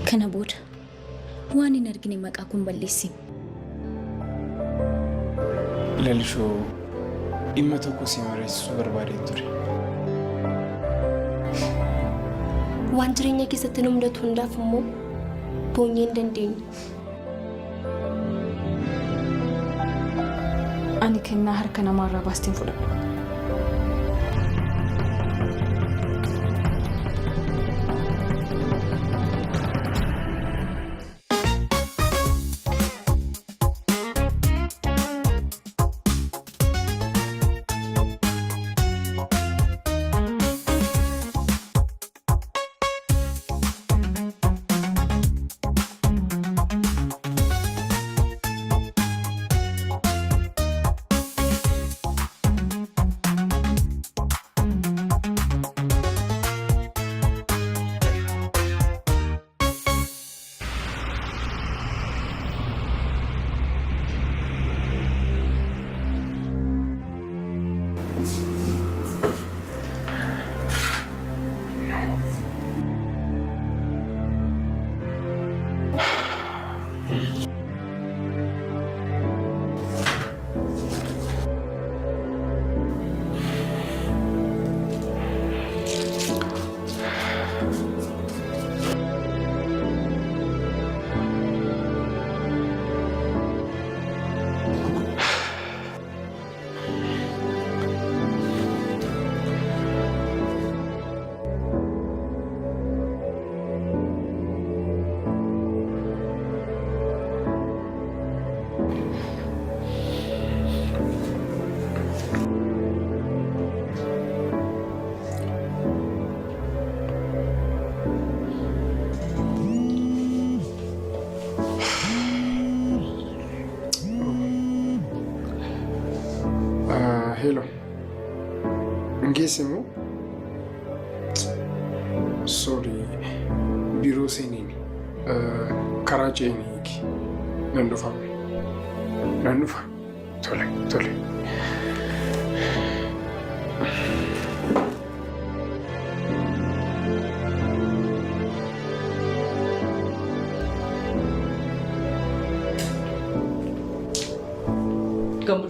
Kana booda waan hin argine maqaa kun balleessi. Lalisho dhimma tokko si mareessuu barbaadee ture. Waan jireenya keessatti nu mudatu hundaaf immoo boonyee hin dandeenyu. Ani kennaa harka namaarraa baastiin fudhadha. Hello. Ngesimu? Sorry. Biro senini. Karachi eniki. Nandufa. Tole. Kamu